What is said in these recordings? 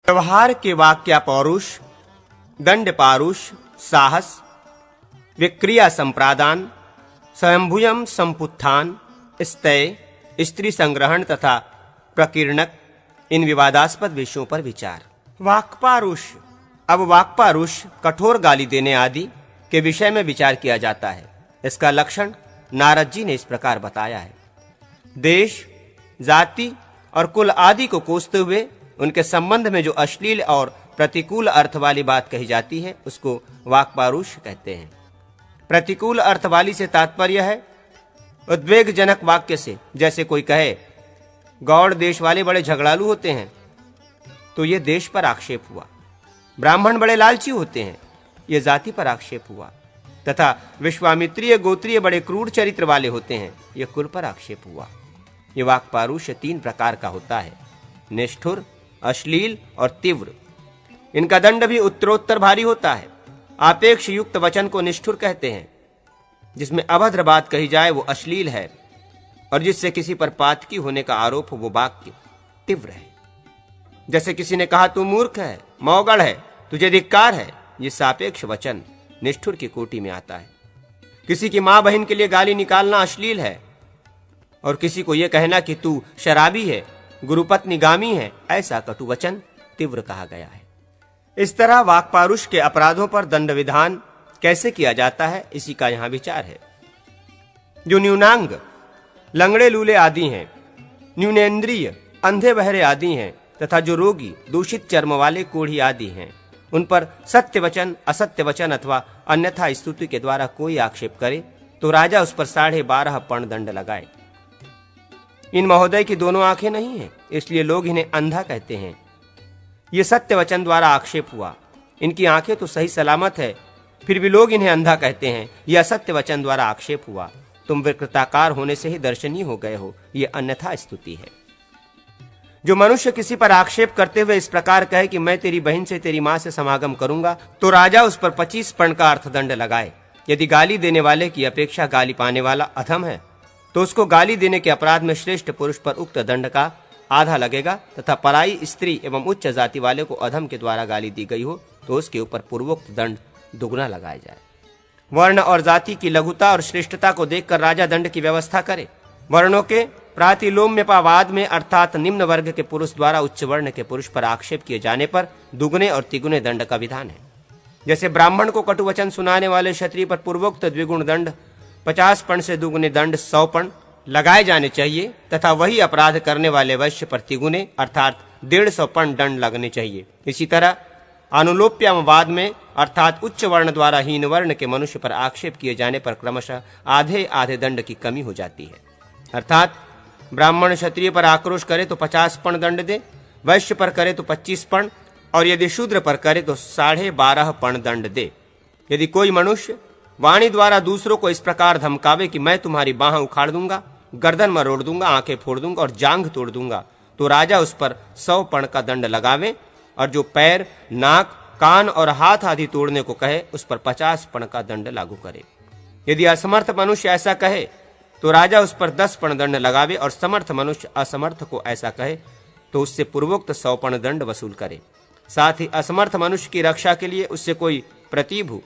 व्यवहार के वाक्य पौरुष, दंड पारुष, साहस, विक्रिया संप्रादान, स्वयंभुयम संपुत्थान, स्तय, स्त्री संग्रहण तथा प्रकीर्णक, इन विवादास्पद विषयों पर विचार। वाक्पारुष। अब वाक्पारुष कठोर गाली देने आदि के विषय में विचार किया जाता है। इसका लक्षण नारद जी ने इस प्रकार बताया है। देश, जाति और कुल आदि को कोसते हुए उनके संबंध में जो अश्लील और प्रतिकूल अर्थ वाली बात कही जाती है उसको वाक्पारुष कहते हैं। प्रतिकूल अर्थ वाली से तात्पर्य है उद्वेगजनक वाक्य से। जैसे कोई कहे गौड़ देश वाले बड़े झगड़ालू होते हैं, तो ये देश पर आक्षेप हुआ। ब्राह्मण बड़े लालची होते हैं, ये जाति पर आक्षेप हुआ। तथा विश्वामित्रीय गोत्रीय बड़े क्रूर चरित्र वाले होते हैं, ये कुल पर आक्षेप हुआ। ये वाक्पारुष्य 3 प्रकार का होता है, निष्ठुर, अश्लील और तीव्र। इनका दंड भी उत्तरोत्तर भारी होता है। आपेक्ष युक्त वचन को निष्ठुर कहते हैं। जिसमें अभद्र बात कही जाए वो अश्लील है, और जिससे किसी पर पातकी होने का आरोप हो वो वाक्य तीव्र है। जैसे किसी ने कहा तू मूर्ख है, मौगड़ है, तुझे धिक्कार है, ये सापेक्ष वचन निष्ठुर की कोटि में आता है। किसी की मां बहन के लिए गाली निकालना अश्लील है, और किसी को यह कहना कि तू शराबी है, गुरुपत्नीगामी है, ऐसा कटु वचन तीव्र कहा गया है। इस तरह वाक्पारुष के अपराधों पर दंड विधान कैसे किया जाता है, इसी का यहां विचार है। जो न्यूनांग, लंगड़े लूले आदि हैं, न्यूनेन्द्रिय, अंधे बहरे आदि हैं, तथा जो रोगी, दूषित चर्म वाले, कोढ़ी आदि हैं, उन पर सत्य वचन, असत्य वचन अथवा अन्यथा स्तुति के द्वारा कोई आक्षेप करे तो राजा उस पर 12.5 पण दंड लगाए। इन महोदय की दोनों आंखें नहीं हैं, इसलिए लोग इन्हें अंधा कहते हैं। ये सत्य वचन द्वारा आक्षेप हुआ। इनकी आंखें तो सही सलामत है, फिर भी लोग इन्हें अंधा कहते हैं। यह असत्य वचन द्वारा आक्षेप हुआ। तुम विकृताकार होने से ही दर्शनीय हो गए हो, यह अन्यथा स्तुति है। जो मनुष्य किसी पर आक्षेप करते हुए इस प्रकार कहे कि मैं तेरी बहन से तेरी मां से समागम करूंगा, तो राजा उस पर 25 पण का अर्थदंड लगाए। यदि गाली देने वाले की अपेक्षा गाली पाने वाला अधम है, तो उसको गाली देने के अपराध में श्रेष्ठ पुरुष पर उक्त दंड का आधा लगेगा, तथा पराई स्त्री एवं उच्च जाति वाले को अधम के द्वारा गाली दी गई हो तो उसके ऊपर पूर्वोक्त दंड दुगना लगाया जाए। वर्ण और जाति की लघुता और श्रेष्ठता को देखकर राजा दंड की व्यवस्था करे। वर्णों के प्रातिलोम्यपावाद में अर्थात निम्न वर्ग के पुरुष द्वारा उच्च वर्ण के पुरुष पर आक्षेप किए जाने पर दुगने और तिगुने दंड का विधान है। जैसे ब्राह्मण को कटु वचन सुनाने वाले क्षत्रिय पर पूर्वोक्त द्विगुण दंड 50 पण से दुगुने दंड 100 पण लगाए जाने चाहिए, तथा वही अपराध करने वाले वैश्य पर तिगुने अर्थात 150 पण दंड लगने चाहिए। इसी तरह अनुलोप्यवाद में अर्थात उच्च वर्ण द्वारा हीन वर्ण के मनुष्य पर आक्षेप किए जाने पर क्रमशः आधे आधे दंड की कमी हो जाती है। अर्थात ब्राह्मण क्षत्रिय पर आक्रोश करे तो 50 पण दंड दे, वैश्य पर करे तो 25 पण, और यदि शूद्र पर करे तो 12.5 पण दंड दे। यदि कोई मनुष्य वाणी द्वारा दूसरों को इस प्रकार धमकावे कि मैं तुम्हारी बाह उखाड़ दूंगा, गर्दन मरोड़ दूंगा, आंखें फोड़ दूंगा और जांघ तोड़ दूंगा, तो राजा उस पर 100 पण का दंड लगावे, और जो पैर, नाक, कान और हाथ आदि तोड़ने को कहे उस पर 50 पण का दंड लागू करे। यदि असमर्थ मनुष्य ऐसा कहे तो राजा उस पर 10 पण दंड लगावे, और समर्थ मनुष्य असमर्थ को ऐसा कहे तो उससे पूर्वोक्त 100 पण दंड वसूल करे। साथ ही असमर्थ मनुष्य की रक्षा के लिए उससे कोई प्रतिभू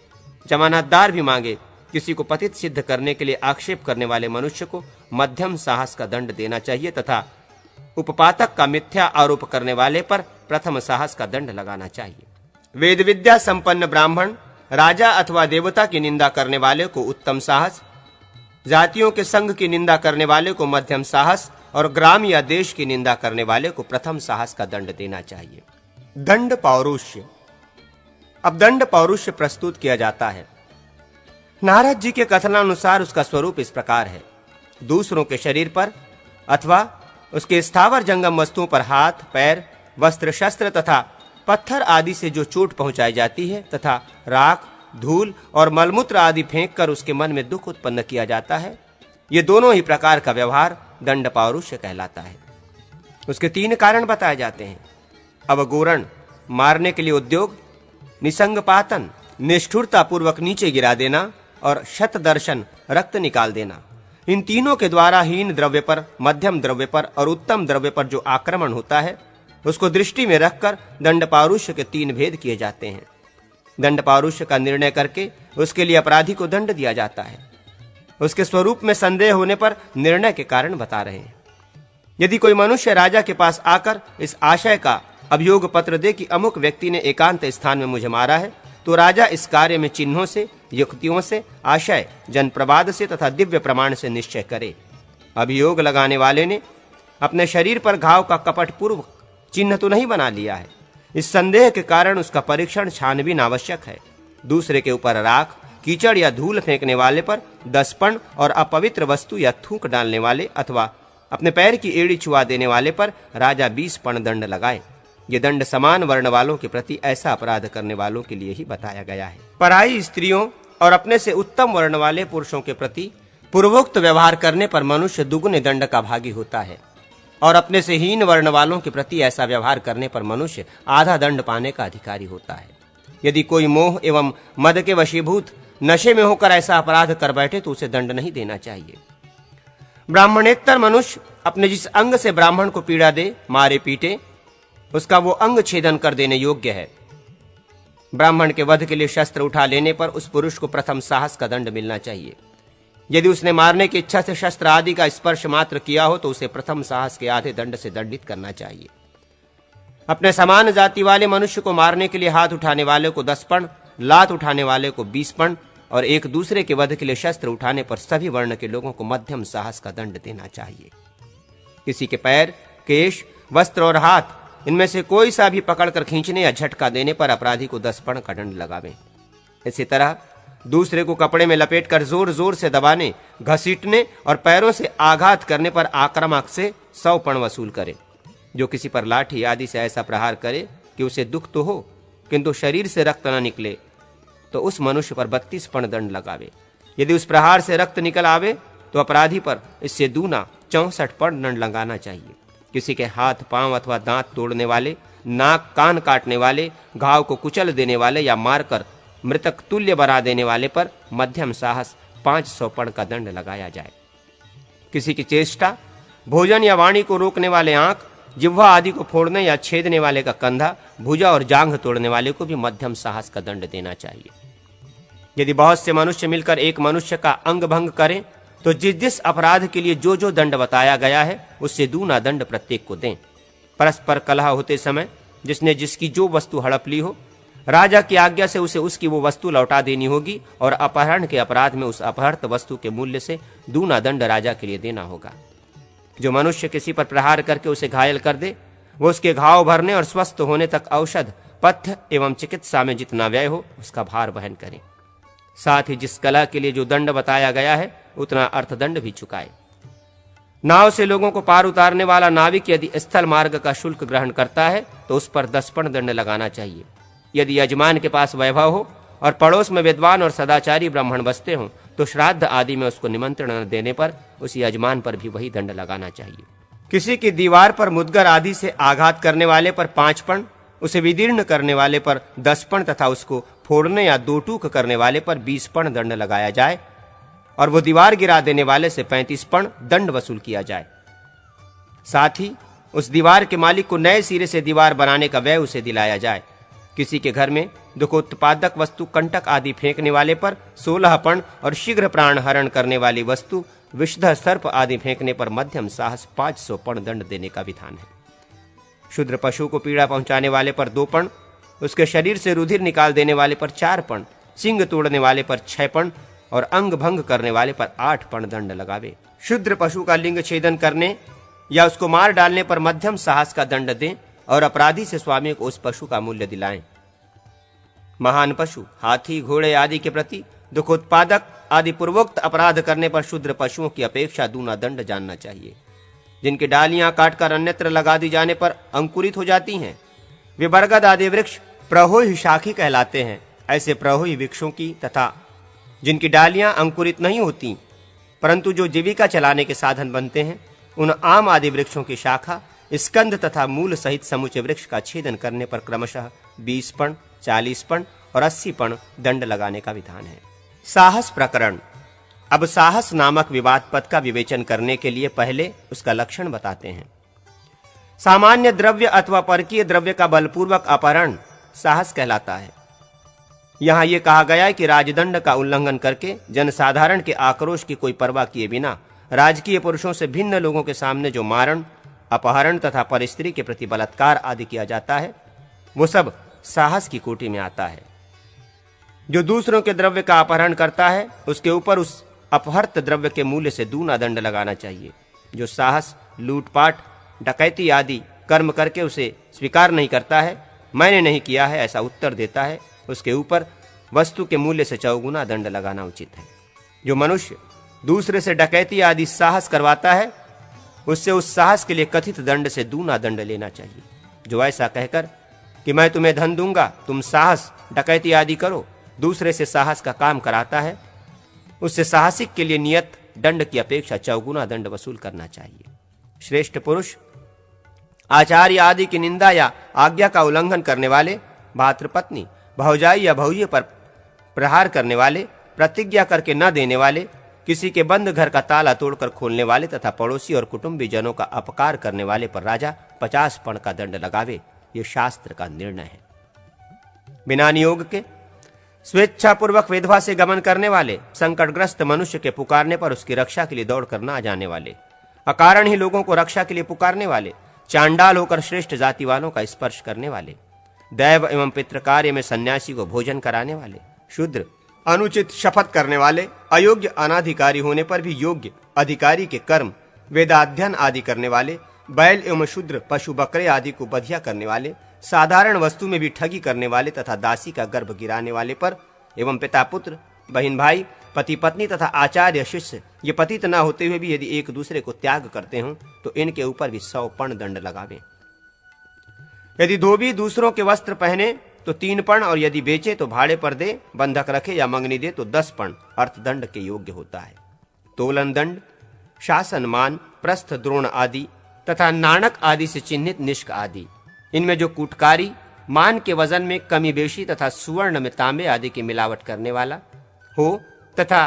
जमानतदार भी मांगे। किसी को पतित सिद्ध करने के लिए आक्षेप करने वाले मनुष्य को मध्यम साहस का दंड देना चाहिए, तथा उपपातक का मिथ्या आरोप करने वाले पर प्रथम साहस का दंड लगाना चाहिए। वेद विद्या संपन्न ब्राह्मण राजा अथवा देवता की निंदा करने वाले को उत्तम साहस, जातियों के संग की निंदा करने वाले को मध्यम साहस, और ग्राम या देश की निंदा करने वाले को प्रथम साहस का दंड देना चाहिए। दंड पौरुष्य। अब दंड पौरुष्य प्रस्तुत किया जाता है। नारद जी के कथनानुसार उसका स्वरूप इस प्रकार है। दूसरों के शरीर पर अथवा उसके स्थावर जंगम वस्तुओं पर हाथ, पैर, वस्त्र, शस्त्र तथा पत्थर आदि से जो चोट पहुंचाई जाती है, तथा राख, धूल और मलमूत्र आदि फेंककर उसके मन में दुख उत्पन्न किया जाता है, ये दोनों ही प्रकार का व्यवहार दंड पौरुष्य कहलाता है। उसके 3 कारण बताए जाते हैं। अवगोरण, मारने के लिए उद्योग, निसंगपातन, निष्ठुरता पूर्वक नीचे गिरा देना, और शतदर्शन, रक्त निकाल देना। इन तीनों के द्वारा हीन द्रव्य पर, मध्यम द्रव्य पर और उत्तम द्रव्य पर जो आक्रमण होता है उसको दृष्टि में रखकर दंडपारुष्य के 3 भेद किए जाते हैं। दंडपारुष्य का निर्णय करके उसके लिए अपराधी को दंड दिया जाता है। उसके स्वरूप में संदेह होने पर निर्णय के कारण बता रहे हैं। यदि कोई मनुष्य राजा के पास आकर इस आशय का अभियोग पत्र दे कि अमुक व्यक्ति ने एकांत स्थान में मुझे मारा है, तो राजा इस कार्य में चिन्हों से, युक्तियों से, आशय, जनप्रवाद से तथा दिव्य प्रमाण से निश्चय करे। अभियोग लगाने वाले ने अपने शरीर पर घाव का कपटपूर्वक चिन्ह तो नहीं बना लिया है। इस संदेह के कारण उसका परीक्षण छानबीन आवश्यक है। दूसरे के ऊपर राख, कीचड़ या धूल फेंकने वाले पर 10 पण और अपवित्र वस्तु या थूक डालने वाले अथवा अपने पैर की एड़ी छुआ देने वाले पर राजा 20 पण दंड लगाए। ये दंड समान वर्ण वालों के प्रति ऐसा अपराध करने वालों के लिए ही बताया गया है। पराई स्त्रियों और अपने से उत्तम वर्ण वाले पुरुषों के प्रति पूर्वोक्त व्यवहार करने पर मनुष्य दुगुने दंड का भागी होता है, और अपने से हीन वर्ण वालों के प्रति ऐसा व्यवहार करने पर मनुष्य आधा दंड पाने का अधिकारी होता है। यदि कोई मोह एवं मद के वशीभूत नशे में होकर ऐसा अपराध कर बैठे तो उसे दंड नहीं देना चाहिए। ब्राह्मणेतर मनुष्य अपने जिस अंग से ब्राह्मण को पीड़ा दे, मारे पीटे, उसका वो अंग छेदन कर देने योग्य है। ब्राह्मण के वध के लिए शस्त्र उठा लेने पर उस पुरुष को प्रथम साहस का दंड मिलना चाहिए। यदि उसने मारने की इच्छा से शस्त्र आदि का स्पर्श मात्र किया हो तो उसे प्रथम साहस के आधे दंड से दंडित करना चाहिए। अपने समान जाति वाले मनुष्य को मारने के लिए हाथ उठाने वाले को 10 पण, लात उठाने वाले को 20 पण और एक दूसरे के वध के लिए शस्त्र उठाने पर सभी वर्ण के लोगों को मध्यम साहस का दंड देना चाहिए। किसी के पैर, केश, वस्त्र और हाथ इनमें से कोई सा भी पकड़कर खींचने या झटका देने पर अपराधी को 10 पण का दंड लगावे। इसी तरह दूसरे को कपड़े में लपेटकर जोर जोर से दबाने, घसीटने और पैरों से आघात करने पर आक्रामक से 100 पण वसूल करे। जो किसी पर लाठी आदि से ऐसा प्रहार करे कि उसे दुख तो हो किंतु शरीर से रक्त न निकले, तो उस मनुष्य पर 32 पण दंड लगावे। यदि उस प्रहार से रक्त निकल आवे तो अपराधी पर इससे दूना 64 पण दंड लगाना चाहिए। किसी के हाथ, पांव अथवा दांत तोड़ने वाले, नाक कान काटने वाले, घाव को कुचल देने वाले या मारकर मृतक तुल्य बना देने वाले पर मध्यम साहस 500 पण का दंड लगाया जाए। किसी की चेष्टा, भोजन या वाणी को रोकने वाले आंख, जिह्वा आदि को फोड़ने या छेदने वाले का कंधा, भुजा और जांघ तोड़ने वाले को भी मध्यम साहस का दंड देना चाहिए। यदि बहुत से मनुष्य मिलकर एक मनुष्य का अंग भंग करें तो जिस जिस अपराध के लिए जो जो दंड बताया गया है उससे दूना दंड प्रत्येक को दें। परस्पर कलह होते समय जिसने जिसकी जो वस्तु हड़प ली हो, राजा की आज्ञा से उसे उसकी वो वस्तु लौटा देनी होगी और अपहरण के अपराध में उस अपहृत वस्तु के मूल्य से दूना दंड राजा के लिए देना होगा। जो मनुष्य किसी पर प्रहार करके उसे घायल कर दे, वो उसके घाव भरने और स्वस्थ होने तक औषध, पथ्य एवं चिकित्सा में जितना व्यय हो उसका भार वहन करे। साथ ही जिस कला के लिए जो दंड बताया गया है उतना अर्थदंड भी चुकाए। नाव से लोगों को पार उतारने वाला नाविक यदि स्थल मार्ग का शुल्क ग्रहण करता है तो उस पर 10 पण दंड लगाना चाहिए। यदि यजमान के पास वैभव हो और पड़ोस में विद्वान और सदाचारी ब्राह्मण बसते हों तो श्राद्ध आदि में उसको निमंत्रण न देने पर उस यजमान पर भी वही दंड लगाना चाहिए। किसी की दीवार पर मुद्गर आदि से आघात करने वाले पर 5 पण, उसे विदीर्ण करने वाले पर 10 पण तथा उसको फोड़ने या 2 टूक करने वाले पर 20 पण दंड लगाया जाए और वो दीवार गिरा देने वाले से 35 पण दंड वसूल किया जाए। साथ ही उस दीवार के मालिक को नए सिरे से दीवार बनाने का व्यय उसे दिलाया जाए। किसी के घर में दुखोत्पादक वस्तु, कंटक आदि फेंकने वाले पर 16 पण और शीघ्र प्राण हरण करने वाली वस्तु, विषधर सर्प आदि फेंकने पर मध्यम साहस 500 पण दंड देने का विधान है। क्षुद्र पशु को पीड़ा पहुंचाने वाले पर 2 पण, उसके शरीर से रुधिर निकाल देने वाले पर 4 पण, सिंग तोड़ने वाले पर 6 पण और अंग भंग करने वाले पर 8 पण दंड लगावे। क्षुद्र पशु का लिंग छेदन करने या उसको मार डालने पर मध्यम साहस का दंड दें और अपराधी से स्वामी को उस पशु का मूल्य दिलाएं। महान पशु, हाथी, घोड़े आदि के प्रति दुखोत्पादक आदि पूर्वोक्त अपराध करने पर क्षुद्र पशुओं की अपेक्षा दूना दंड जानना चाहिए। जिनकी डालियां काटकर अन्यत्र लगा दी जाने पर अंकुरित हो जाती हैं, वे बरगद आदि वृक्ष प्रहोई शाखी कहलाते हैं। ऐसे प्रहोई वृक्षों की तथा जिनकी डालियां अंकुरित नहीं होती परंतु जो जीविका चलाने के साधन बनते हैं, उन आम आदि वृक्षों की शाखा, स्कंद तथा मूल सहित समूचे वृक्ष का छेदन करने पर क्रमशः 20 पण, 40 पण और 80 पण दंड लगाने का विधान है। साहस प्रकरण। अब साहस नामक विवाद पद का विवेचन करने के लिए पहले उसका लक्षण बताते हैं। सामान्य द्रव्य अथवा परकीय द्रव्य का बलपूर्वक अपहरण साहस कहलाता है। यहाँ ये कहा गया है कि राजदंड का उल्लंघन करके जनसाधारण के आक्रोश की कोई परवाह किए बिना राजकीय पुरुषों से भिन्न लोगों के सामने जो मारण, अपहरण तथा परिस्त्री के प्रति बलात्कार आदि किया जाता है, वो सब साहस की कोटि में आता है। जो दूसरों के द्रव्य का अपहरण करता है, उसके ऊपर उस अपहृत द्रव्य के मूल्य से दूना दंड लगाना चाहिए। जो साहस, लूटपाट, डकैती आदि कर्म करके उसे स्वीकार नहीं करता है, मैंने नहीं किया है ऐसा उत्तर देता है, उसके ऊपर वस्तु के मूल्य से चौगुना दंड लगाना उचित है। जो मनुष्य दूसरे से डकैती आदि साहस करवाता है, उससे उस साहस के लिए कथित दंड से दूना दंड लेना चाहिए। जो ऐसा कहकर कि मैं तुम्हें धन दूंगा, तुम साहस, डकैती आदि करो, दूसरे से साहस का काम कराता है, उससे साहसिक के लिए नियत दंड की अपेक्षा चौगुना दंड वसूल करना चाहिए। श्रेष्ठ पुरुष आचार्य आदि की निंदा या आज्ञा का उल्लंघन करने वाले, भातृपत्नी, भौजाई या भौये पर प्रहार करने वाले, प्रतिज्ञा करके न देने वाले, किसी के बंद घर का ताला तोड़कर खोलने वाले तथा पड़ोसी और कुटुंबी जनों का अपकार करने वाले पर राजा 50 पण का दंड लगावे, ये शास्त्र का निर्णय है। बिना नियोग के स्वेच्छापूर्वक विधवा से गमन करने वाले, संकटग्रस्त मनुष्य के पुकारने पर उसकी रक्षा के लिए दौड़कर न जाने वाले, अकारण ही लोगों को रक्षा के लिए पुकारने वाले, चांडाल होकर श्रेष्ठ जाति वालों का स्पर्श करने वाले, दैव एवं पितृ कार्य में सन्यासी को भोजन कराने वाले, शूद्र, अनुचित शपथ करने वाले, अयोग्य अनाधिकारी होने पर भी योग्य अधिकारी के कर्म, वेदाध्ययन आदि करने वाले, बैल एवं शूद्र, पशु बकरे आदि को बधिया करने वाले, साधारण वस्तु में भी ठगी करने वाले तथा दासी का गर्भ गिराने वाले पर एवं पिता पुत्र, बहन भाई, पति पत्नी तथा आचार्य शिष्य ये पतित न होते हुए भी यदि एक दूसरे को त्याग करते हों तो इनके ऊपर भी 100 पण दंड लगावे। यदि धोबी दूसरों के वस्त्र पहने तो 3 पण और यदि बेचे तो भाड़े पर दे, बंधक रखे या मंगनी दे तो 10 पण अर्थदंड के योग्य होता है। तोलन दंड, शासन मान, प्रस्थ द्रोण आदि तथा नाणक आदि से चिन्हित निष्क आदि, इनमें जो कूटकारी, मान के वजन में कमी बेशी तथा सुवर्ण में तांबे आदि की मिलावट करने वाला हो तथा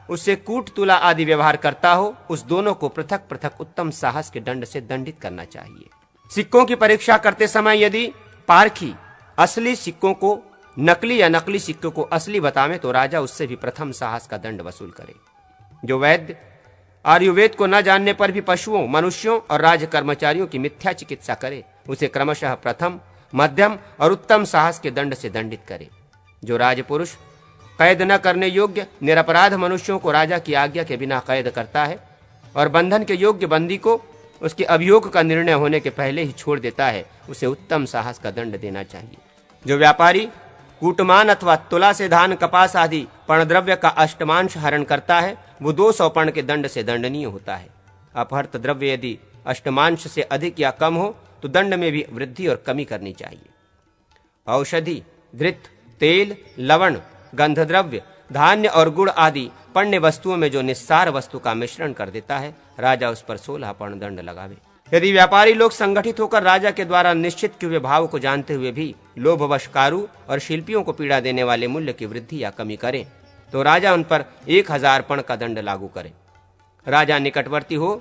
उससे कूट तुला आदि व्यवहार करता हो, उस दोनों को पृथक पृथक उत्तम साहस के दंड से दंडित करना चाहिए। सिक्कों की परीक्षा करते समय यदि पारखी असली सिक्कों को नकली या नकली सिक्कों को असली बतावे तो राजा उससे भी प्रथम साहस का दंड वसूल करे। जो वैद्य आयुर्वेद को न जानने पर भी पशुओं, मनुष्यों और राज कर्मचारियों की मिथ्या चिकित्सा करे, उसे क्रमशः प्रथम, मध्यम और उत्तम साहस के दंड से दंडित करे। जो राजपुरुष कैद न करने योग्य निरपराध मनुष्यों को राजा की आज्ञा के बिना कैद करता है और बंधन के योग्य बंदी को उसके अभियोग का निर्णय होने के पहले ही छोड़ देता है, उसे उत्तम साहस का दंड देना चाहिए। जो व्यापारी कूटमान अथवा तुला से धान, कपास आदि पणद्रव्य का अष्टमांश हरण करता है, वो 200 पण के दंड से दंडनीय होता है। अपहृत द्रव्य यदि अष्टमांश से अधिक या कम हो तो दंड में भी वृद्धि और कमी करनी चाहिए। औषधि, धृत, तेल, लवण, गंधद्रव्य, धान्य और गुड़ आदि पण्य वस्तुओं में जो निस्सार वस्तु का मिश्रण कर देता है, राजा उस पर 16 पण दंड लगावे। यदि व्यापारी लोग संगठित होकर राजा के द्वारा निश्चित किए हुए भाव को जानते हुए भी लोभवशकारू और शिल्पियों को पीड़ा देने वाले मूल्य की वृद्धि या कमी करें तो राजा उन पर 1000 पण का दंड लागू करे। राजा निकटवर्ती हो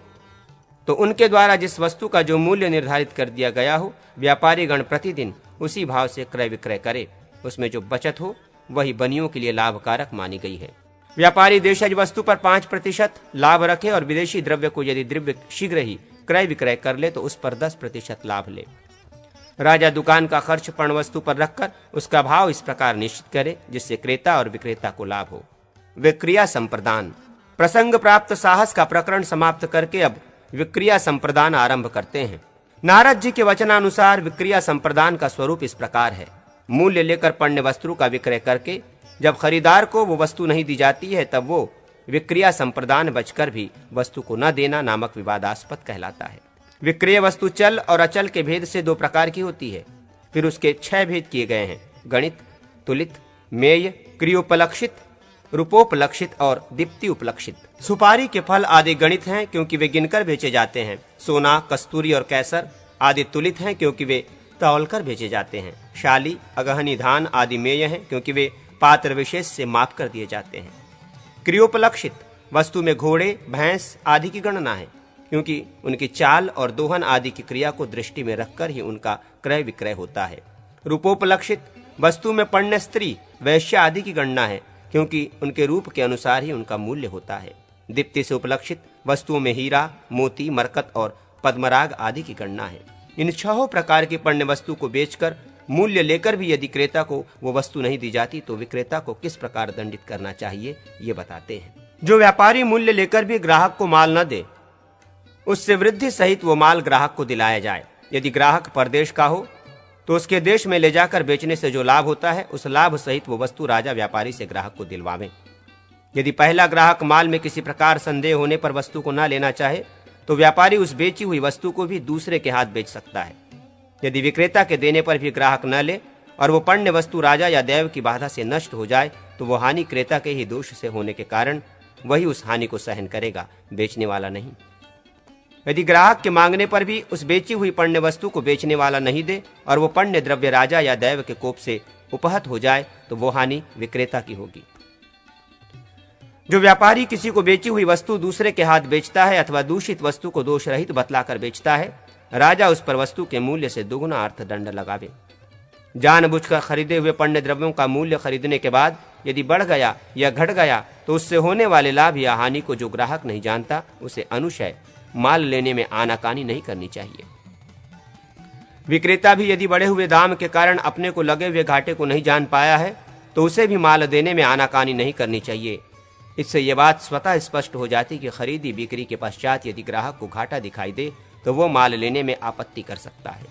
तो उनके द्वारा जिस वस्तु का जो मूल्य निर्धारित कर दिया गया हो, व्यापारी गण प्रतिदिन उसी भाव से क्रय विक्रय करे। उसमें जो बचत हो वही बनियों के लिए लाभकारक मानी गई है। व्यापारी देशज वस्तु पर 5% लाभ रखे और विदेशी द्रव्य को यदि द्रव्य शीघ्र ही क्रय विक्रय कर ले तो उस पर 10% लाभ ले। राजा दुकान का खर्च पण वस्तु पर रखकर उसका भाव इस प्रकार निश्चित करे जिससे क्रेता और विक्रेता को लाभ हो। विक्रिया संप्रदान, प्रसंग प्राप्त साहस का प्रकरण समाप्त करके अब विक्रिया संप्रदान आरंभ करते हैं। नारद जी के वचनानुसार विक्रिया संप्रदान का स्वरूप इस प्रकार है। मूल्य लेकर पण्य वस्तु का विक्रय करके जब खरीदार को वो वस्तु नहीं दी जाती है तब वो विक्रिया संप्रदान बचकर भी वस्तु को न देना नामक विवादास्पद कहलाता है। विक्रिय वस्तु चल और अचल के भेद से 2 प्रकार की होती है। फिर उसके 6 भेद किए गए हैं: गणित, तुलित, मेय, क्रियोपलक्षित, रूपोपलक्षित और दीप्ति उपलक्षित। सुपारी के फल आदि गणित हैं क्योंकि वे गिनकर बेचे जाते हैं। सोना, कस्तूरी और कैसर आदि तुलित हैं क्योंकि वे तौलकर बेचे जाते हैं। शाली, अगहनी धान आदि मेय हैं क्योंकि वे पात्र विशेष से माप कर दिए जाते हैं। क्रियोपलक्षित वस्तु में घोड़े, भैंस आदि की गणना है क्योंकि उनकी चाल और दोहन आदि की क्रिया को दृष्टि में रखकर ही उनका क्रय विक्रय होता है। रूपोपलक्षित वस्तु में पण्य स्त्री, वैश्य आदि की गणना है, क्योंकि उनके रूप के अनुसार ही उनका मूल्य होता है। दीप्ति से उपलक्षित वस्तुओं में हीरा, मोती, मरकत और पद्मराग आदि की गणना है। इन 6 प्रकार की पण्य वस्तु को बेचकर मूल्य लेकर भी यदि क्रेता को वो वस्तु नहीं दी जाती तो विक्रेता को किस प्रकार दंडित करना चाहिए, ये बताते हैं। जो व्यापारी मूल्य लेकर भी ग्राहक को माल न दे, उससे वृद्धि सहित वो माल ग्राहक को दिलाया जाए। यदि ग्राहक परदेश का हो तो उसके देश में ले जाकर बेचने से जो लाभ होता है, उस लाभ सहित वो वस्तु राजा व्यापारी से ग्राहक को दिलवावे। यदि पहला ग्राहक माल में किसी प्रकार संदेह होने पर वस्तु को न लेना चाहे तो व्यापारी उस बेची हुई वस्तु को भी दूसरे के हाथ बेच सकता है। यदि विक्रेता के देने पर भी ग्राहक न ले और वो पण्य वस्तु राजा या दैव की बाधा से नष्ट हो जाए तो वो हानि क्रेता के ही दोष से होने के कारण वही उस हानि को सहन करेगा, बेचने वाला नहीं। यदि ग्राहक के मांगने पर भी उस बेची हुई पण्य वस्तु को बेचने वाला नहीं दे और वो पण्य द्रव्य राजा या दैव के कोप से उपहत हो जाए तो वो हानि विक्रेता की होगी। जो व्यापारी किसी को बेची हुई वस्तु दूसरे के हाथ बेचता है अथवा दूषित वस्तु को दोष रहित बतलाकर बेचता है, राजा उस पर वस्तु के मूल्य से दुगुना अर्थदंड लगावे। जानबूझकर खरीदे हुए पण्य द्रव्यों का मूल्य खरीदने के बाद यदि बढ़ गया या घट गया तो उससे होने वाले लाभ या हानि को जो ग्राहक नहीं जानता, उसे अनुशय माल लेने में आनाकानी नहीं करनी चाहिए। विक्रेता भी यदि बढ़े हुए दाम के कारण अपने को लगे हुए घाटे को नहीं जान पाया है तो उसे भी माल देने में आनाकानी नहीं करनी चाहिए। इससे यह बात स्वतः स्पष्ट हो जाती कि खरीदी बिक्री के पश्चात यदि ग्राहक को घाटा दिखाई दे तो वो माल लेने में आपत्ति कर सकता है।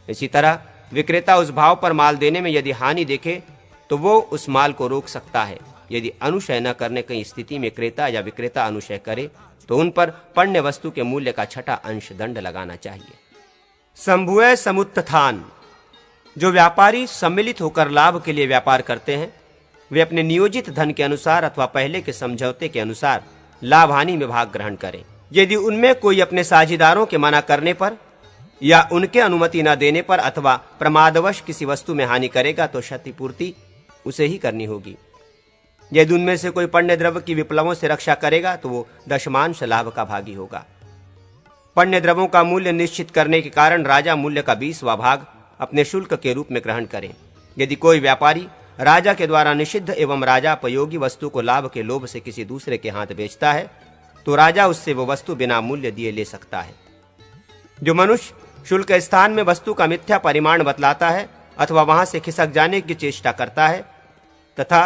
इसी तरह विक्रेता उस भाव पर माल देने में यदि हानि देखे तो वो उस माल को रोक सकता है। यदि अनुशय न करने की स्थिति में क्रेता या विक्रेता अनुशय करे तो उन पर पण्य वस्तु के मूल्य का 6ठा अंश दंड लगाना चाहिए। संभुय समुत्थान। जो व्यापारी सम्मिलित होकर लाभ के लिए व्यापार करते हैं, वे अपने नियोजित धन के अनुसार अथवा पहले के समझौते के अनुसार लाभ हानि में भाग ग्रहण करें। यदि उनमें कोई अपने साझीदारों के मना करने पर या उनके अनुमति न देने पर अथवा प्रमादवश किसी वस्तु में हानि करेगा तो क्षतिपूर्ति उसे ही करनी होगी। यदि उनमें से कोई पण्य द्रव्य की विप्लवों से रक्षा करेगा तो वो दशमांश लाभ का भागी होगा। पण्य द्रव्यों का मूल्य निश्चित करने के कारण राजा मूल्य का 20वां भाग अपने शुल्क के रूप में ग्रहण करें। यदि कोई व्यापारी राजा के द्वारा निषिद्ध एवं राजापयोगी वस्तु को लाभ के लोभ से किसी दूसरे के हाथ बेचता है तो राजा उससे वो वस्तु बिना मूल्य दिए ले सकता है। जो मनुष्य शुल्क स्थान में वस्तु का मिथ्या परिमाण बतलाता है अथवा वहां से खिसक जाने की चेष्टा करता है तथा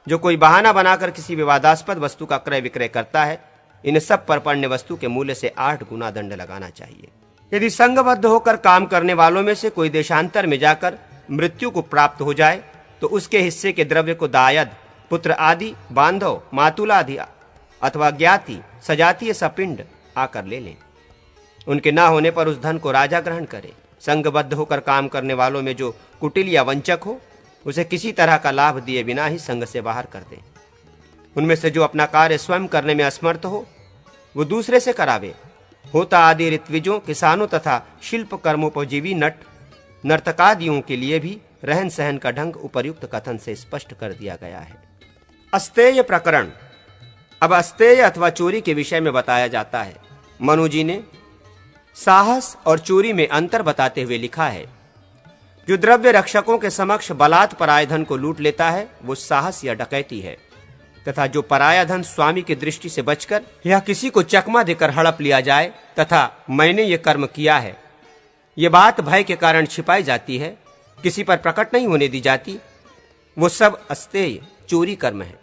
जो कोई बहाना बनाकर किसी विवादास्पद वस्तु का क्रय विक्रय करता है, इन सब पर पण्य वस्तु के मूल्य से 8 गुना दंड लगाना चाहिए। यदि संघबद्ध होकर काम करने वालों में से कोई देशांतर में जाकर मृत्यु को प्राप्त हो जाए तो उसके हिस्से के द्रव्य को दायद, पुत्र आदि, बांधव, मातुलादि अथवा ज्ञाति, सजातीय सपिंड आकर ले लें। उनके ना होने पर उस धन को राजा ग्रहण करे। संघबद्ध होकर काम करने वालों में जो कुटिल या वंचक हो, उसे किसी तरह का लाभ दिए बिना ही संघ से बाहर कर दें। उनमें से जो अपना कार्य स्वयं करने में असमर्थ हो, वो दूसरे से करावे। होता आदि ऋत्विजों, किसानों तथा शिल्प कर्मोपजीवी नर्तकादियों के लिए भी रहन सहन का ढंग उपर्युक्त कथन से स्पष्ट कर दिया गया है। अस्तेय प्रकरण। अब अस्तेय अथवा चोरी के विषय में बताया जाता है। मनु जी ने साहस और चोरी में अंतर बताते हुए लिखा है, जो द्रव्य रक्षकों के समक्ष बलात् पराय धन को लूट लेता है वो साहस या डकैती है, तथा जो पराया धन स्वामी की दृष्टि से बचकर या किसी को चकमा देकर हड़प लिया जाए तथा मैंने ये कर्म किया है, ये बात भय के कारण छिपाई जाती है, किसी पर प्रकट नहीं होने दी जाती, वो सब अस्तेय चोरी कर्म है।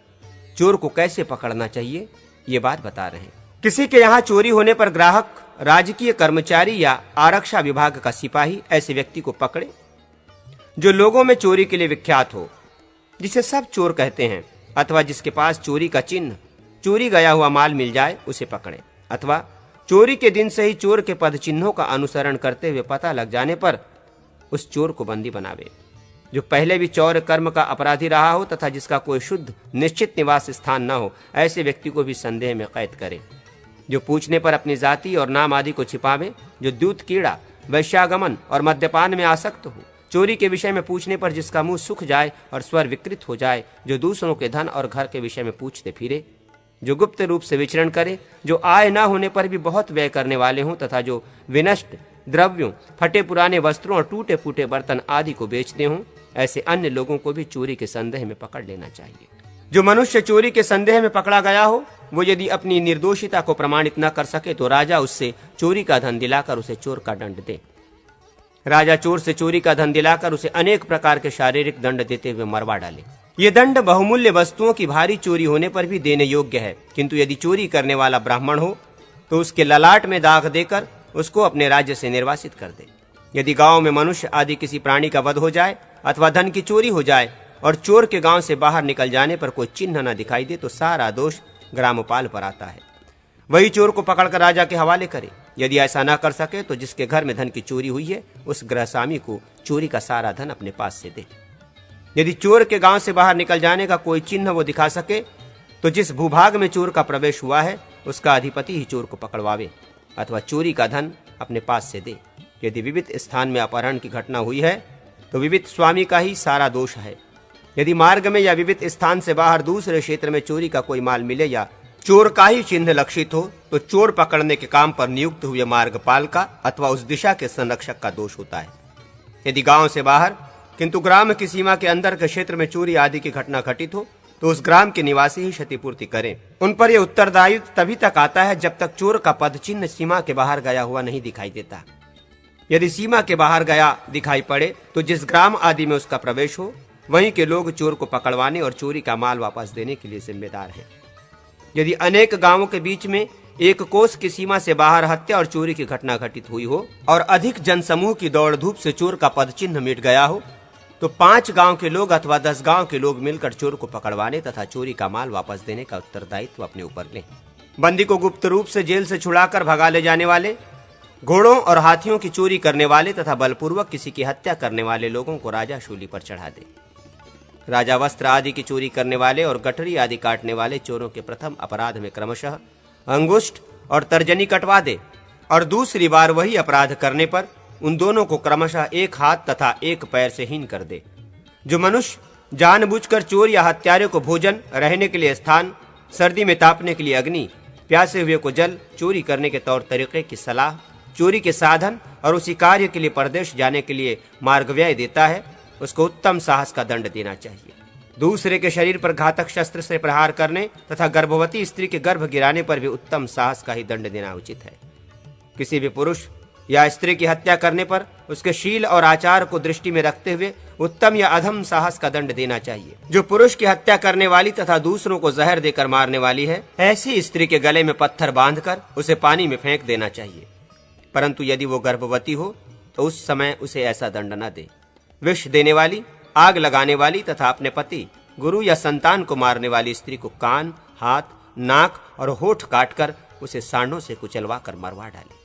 चोर को कैसे पकड़ना चाहिए ये बात बता रहे हैं। किसी के यहाँ चोरी होने पर ग्राहक, राजकीय कर्मचारी या आरक्षा विभाग का सिपाही ऐसे व्यक्ति को पकड़े जो लोगों में चोरी के लिए विख्यात हो, जिसे सब चोर कहते हैं, अथवा जिसके पास चोरी का चिन्ह, चोरी गया हुआ माल मिल जाए उसे पकड़े, अथवा चोरी के दिन से ही चोर के पद चिन्हों का अनुसरण करते हुए पता लग जाने पर उस चोर को बंदी बनावे। जो पहले भी चौर कर्म का अपराधी रहा हो तथा जिसका कोई शुद्ध निश्चित निवास स्थान न हो, ऐसे व्यक्ति को भी संदेह में कैद करे। जो पूछने पर अपनी जाति और नाम आदि को छिपावे, जो द्यूत कीड़ा, वैश्यागमन और मद्यपान में आसक्त हो, चोरी के विषय में पूछने पर जिसका मुंह सूख जाए और स्वर विकृत हो जाए, जो दूसरों के धन और घर के विषय में पूछते फिरे, जो गुप्त रूप से विचरण करे, जो आय न होने पर भी बहुत व्यय करने वाले हों तथा जो विनष्ट द्रव्यों, फटे पुराने वस्त्रों और टूटे फूटे बर्तन आदि को बेचते हों, ऐसे अन्य लोगों को भी चोरी के संदेह में पकड़ लेना चाहिए। जो मनुष्य चोरी के संदेह में पकड़ा गया हो, वो यदि अपनी निर्दोषिता को प्रमाणित न कर सके तो राजा उससे चोरी का धन दिलाकर उसे चोर का दंड दे। राजा चोर से चोरी का धन दिलाकर उसे अनेक प्रकार के शारीरिक दंड देते हुए मरवा डाले। ये दंड बहुमूल्य वस्तुओं की भारी चोरी होने पर भी देने योग्य है, किंतु यदि चोरी करने वाला ब्राह्मण हो तो उसके ललाट में दाग देकर उसको अपने राज्य से निर्वासित कर दे। यदि गांव में मनुष्य आदि किसी प्राणी का वध हो जाए अथवा धन की चोरी हो जाए और चोर के गांव से बाहर निकल जाने पर कोई चिन्ह न दिखाई दे तो सारा दोष ग्रामपाल पर आता है। वही चोर को पकड़कर राजा के हवाले करे। यदि ऐसा न कर सके तो जिसके घर में धन की चोरी हुई है उस गृहस्वामी को चोरी का सारा धन अपने पास से दे। यदि चोर के गांव से बाहर निकल जाने का कोई चिन्ह वो दिखा सके तो जिस भूभाग में चोर का प्रवेश हुआ है उसका अधिपति ही चोर को पकड़वावे अथवा चोरी का धन अपने पास से दे। यदि विविध स्थान में अपहरण की घटना हुई है तो विविध स्वामी का ही सारा दोष है। यदि मार्ग में या विविध स्थान से बाहर दूसरे क्षेत्र में चोरी का कोई माल मिले या चोर का ही चिन्ह लक्षित हो तो चोर पकड़ने के काम पर नियुक्त हुए मार्गपाल का अथवा उस दिशा के संरक्षक का दोष होता है। यदि गांव से बाहर किंतु ग्राम की सीमा के अंदर के क्षेत्र में चोरी आदि की घटना घटित हो तो उस ग्राम के निवासी ही क्षतिपूर्ति करें। उन पर यह उत्तरदायित्व तभी तक आता है जब तक चोर का पद चिन्ह सीमा के बाहर गया हुआ नहीं दिखाई देता। यदि सीमा के बाहर गया दिखाई पड़े तो जिस ग्राम आदि में उसका प्रवेश हो वहीं के लोग चोर को पकड़वाने और चोरी का माल वापस देने के लिए जिम्मेदार हैं। यदि अनेक गांवों के बीच में एक कोस की सीमा से बाहर हत्या और चोरी की घटना घटित हुई हो और अधिक जनसमूह की दौड़ धूप से चोर का पद चिन्ह मिट गया हो तो 5 गांव के लोग अथवा 10 गांव के लोग मिलकर चोर को पकड़वाने तथा चोरी का माल वापस देने का उत्तरदायित्व अपने ऊपर लें। बंदी को गुप्त रूप से जेल से छुड़ाकर भगा ले जाने वाले, घोड़ों और हाथियों की चोरी करने वाले तथा बलपूर्वक किसी की हत्या करने वाले लोगों को राजा शूली पर चढ़ा दे। राजा वस्त्र आदि की चोरी करने वाले और गठरी आदि काटने वाले चोरों के प्रथम अपराध में क्रमशः अंगुष्ठ और तर्जनी कटवा दे और दूसरी बार वही अपराध करने पर उन दोनों को क्रमशः एक हाथ तथा एक पैर से हीन कर दे। जो मनुष्य जानबूझकर चोर या हत्यारे को भोजन, रहने के लिए स्थान, सर्दी में तापने के लिए अग्नि, प्यासे हुए को जल, चोरी करने के तौर तरीके की सलाह, चोरी के साधन और उसी कार्य के लिए परदेश जाने के लिए मार्ग व्यय देता है उसको उत्तम साहस का दंड देना चाहिए। दूसरे के शरीर पर घातक शस्त्र से प्रहार करने तथा गर्भवती स्त्री के गर्भ गिराने पर भी उत्तम साहस का ही दंड देना उचित है। किसी भी पुरुष या स्त्री की हत्या करने पर उसके शील और आचार को दृष्टि में रखते हुए उत्तम या अधम साहस का दंड देना चाहिए। जो पुरुष की हत्या करने वाली तथा दूसरों को जहर देकर मारने वाली है ऐसी स्त्री के गले में पत्थर बांधकर उसे पानी में फेंक देना चाहिए। परंतु यदि वो गर्भवती हो तो उस समय उसे ऐसा दंड न दे। विष देने वाली, आग लगाने वाली तथा अपने पति, गुरु या संतान को मारने वाली स्त्री को कान, हाथ, नाक और होठ काटकर उसे सांडों से कुचलवा कर मरवा डाले।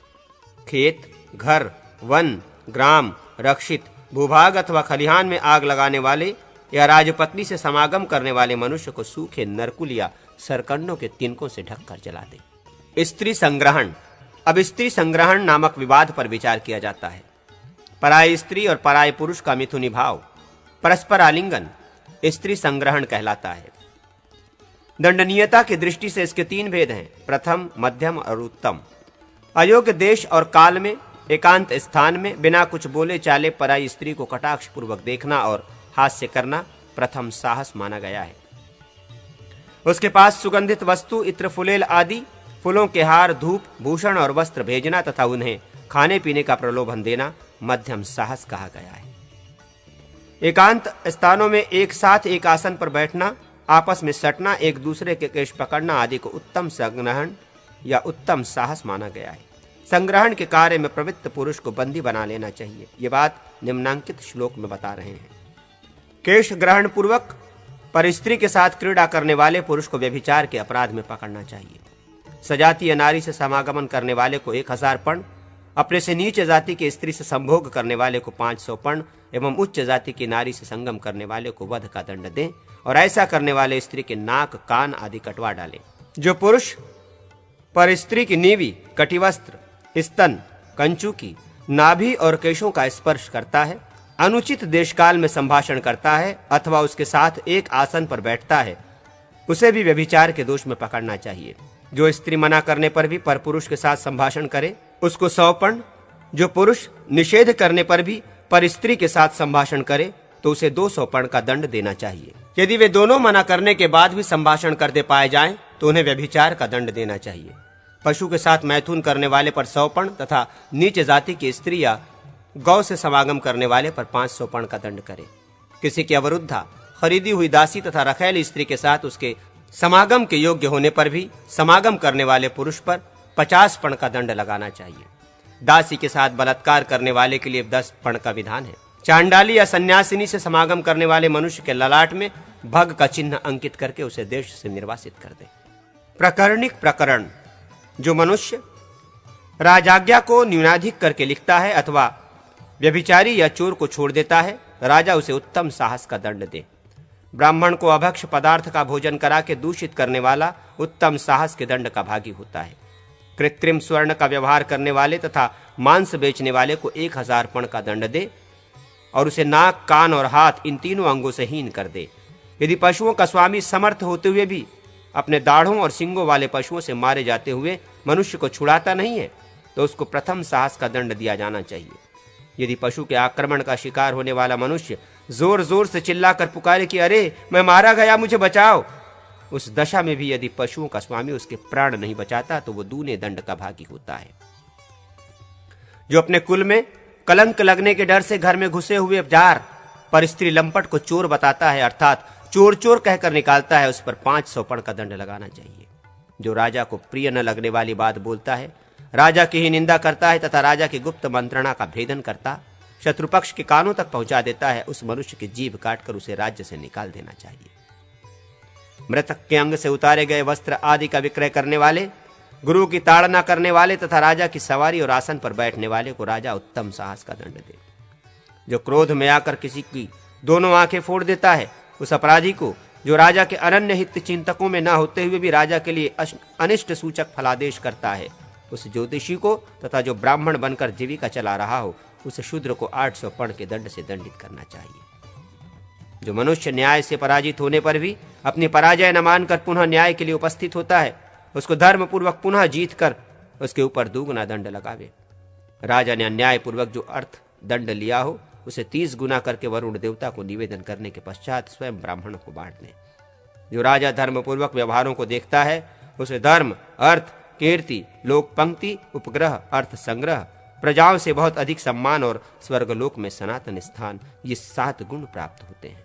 खेत, घर, वन, ग्राम, रक्षित भूभाग अथवा खलिहान में आग लगाने वाले या राजपत्नी से समागम करने वाले मनुष्य को सूखे नरकुल या सरकंडों के तिनकों से ढककर जला दे। स्त्री संग्रहण। अब स्त्री संग्रहण नामक विवाद पर विचार किया जाता है। पराई स्त्री और पराये पुरुष का मिथुनी भाव, परस्पर आलिंगन स्त्री संग्रहण कहलाता है। दंडनीयता की दृष्टि से इसके 3 भेद हैं, प्रथम, मध्यम और उत्तम। अयोग्य देश और काल में, एकांत स्थान में बिना कुछ बोले चाले पराई स्त्री को कटाक्ष पूर्वक देखना और हास्य करना प्रथम साहस माना गया है। उसके पास सुगंधित वस्तु, इत्र, फुलेल आदि फूलों के हार, धूप, भूषण और वस्त्र भेजना तथा उन्हें खाने पीने का प्रलोभन देना मध्यम साहस कहा गया है। एकांत स्थानों में एक साथ एक आसन पर बैठना, आपस में सटना, एक दूसरे के केश पकड़ना आदि को उत्तम संग्रहण या उत्तम साहस माना गया है। संग्रहण के कार्य में प्रवृत्त पुरुष को बंदी बना लेना चाहिए। ये बात निम्नांकित श्लोक में बता रहे हैं। केश ग्रहण पूर्वक पर स्त्री के साथ क्रीड़ा करने वाले पुरुष को व्यभिचार के अपराध में पकड़ना चाहिए। सजातीय नारी से समागमन करने वाले को 1000 पर्ण, अपने से नीचे जाति की स्त्री से संभोग करने वाले को 500 पर्ण एवं उच्च जाति की नारी से संगम करने वाले को वध का दंड दें और ऐसा करने वाले स्त्री के नाक, कान आदि कटवा डालें। जो पुरुष पर स्त्री की नीवी, कटिवस्त्र, स्तन, कंचुकी, नाभि और केशों का स्पर्श करता है, अनुचित देशकाल में संभाषण करता है अथवा उसके साथ एक आसन पर बैठता है, उसे भी व्यभिचार के दोष में पकड़ना चाहिए। जो स्त्री मना करने पर भी परपुरुष के साथ संभाषण करे उसको 100 पर्ण, जो पुरुष निषेध करने पर भी पर स्त्री के साथ संभाषण करे तो उसे 200 पर्ण का दंड देना चाहिए। यदि वे दोनों मना करने के बाद भी संभाषण करते पाए जाएं तो उन्हें व्यभिचार का दंड देना चाहिए। पशु के साथ मैथुन करने वाले पर 100 पर्ण तथा नीच जाति की स्त्री या गौ से समागम करने वाले पर 500 पर्ण का दंड करे। किसी की अवरुद्धा, खरीदी हुई दासी तथा रखैल स्त्री के साथ उसके समागम के योग्य होने पर भी समागम करने वाले पुरुष पर 50 पर्ण का दंड लगाना चाहिए। दासी के साथ बलात्कार करने वाले के लिए 10 पर्ण का विधान है। चांडाली या सन्यासिनी से समागम करने वाले मनुष्य के ललाट में भग का चिन्ह अंकित करके उसे देश से निर्वासित कर दे। प्रकरणिक प्रकरण: जो मनुष्य राजाज्ञा को न्यूनाधिक करके लिखता है अथवा व्यभिचारी या चोर को छोड़ देता है, राजा उसे उत्तम साहस का दंड दे। ब्राह्मण को अभक्ष पदार्थ का भोजन करा के दूषित करने वाला उत्तम साहस के दंड का भागी होता है। कृत्रिम स्वर्ण का व्यवहार करने वाले तथा मांस बेचने वाले को 1000 पर्ण का दंड दे और उसे नाक, कान और हाथ इन तीनों अंगों से हीन कर दे। यदि पशुओं का स्वामी समर्थ होते हुए भी अपने दाढ़ों और सींगों वाले पशुओं से मारे जाते हुए मनुष्य को छुड़ाता नहीं है तो उसको प्रथम साहस का दंड दिया जाना चाहिए। यदि पशु के आक्रमण का शिकार होने वाला मनुष्य जोर जोर से चिल्लाकर पुकारे कि अरे मैं मारा गया, मुझे बचाओ, उस दशा में भी यदि पशुओं का स्वामी उसके प्राण नहीं बचाता तो वो दूने दंड का भागी होता है। जो अपने कुल में कलंक लगने के डर से घर में घुसे हुए जार पर स्त्री लंपट को चोर बताता है अर्थात चोर चोर कहकर निकालता है, उस पर 500 पर्ण का दंड लगाना चाहिए। जो राजा को प्रिय न लगने वाली बात बोलता है, राजा की ही निंदा करता है तथा राजा की गुप्त मंत्रणा का भेदन करता शत्रु पक्ष के कानों तक पहुंचा देता है, उस मनुष्य की जीभ काटकर उसे राज्य से निकाल देना चाहिए। मृतक के अंग से उतारे गए वस्त्र आदि का विक्रय करने वाले, गुरु की ताड़ना करने वाले तथा राजा की सवारी और आसन पर बैठने वाले को राजा उत्तम साहस का दंड दे। जो क्रोध में आकर किसी की दोनों आंखें फोड़ देता है, उस अपराधी को जो राजा के अनन्य हित चिंतकों में न होते हुए भी राजा के लिए अनिष्ट सूचक फलादेश करता है, उस ज्योतिषी को तथा जो ब्राह्मण बनकर जीविका चला रहा हो उस शूद्र को 800 पर्ण के दंड से दंडित करना चाहिए। जो मनुष्य न्याय से पराजित होने पर भी अपनी पराजय न मानकर पुनः न्याय के लिए उपस्थित होता है, उसको धर्म पूर्वक पुनः जीत कर उसके ऊपर दुगना दंड लगावे। राजा ने अन्याय पूर्वक जो अर्थ दंड लिया हो उसे 30 गुना करके वरुण देवता को निवेदन करने के पश्चात स्वयं ब्राह्मणों को बांट दें। जो राजा धर्म पूर्वक व्यवहारों को देखता है उसे धर्म, अर्थ, कीर्ति, लोक पंक्ति, उपग्रह, अर्थ संग्रह, प्रजाओं से बहुत अधिक सम्मान और स्वर्गलोक में सनातन स्थान, ये 7 गुण प्राप्त होते हैं।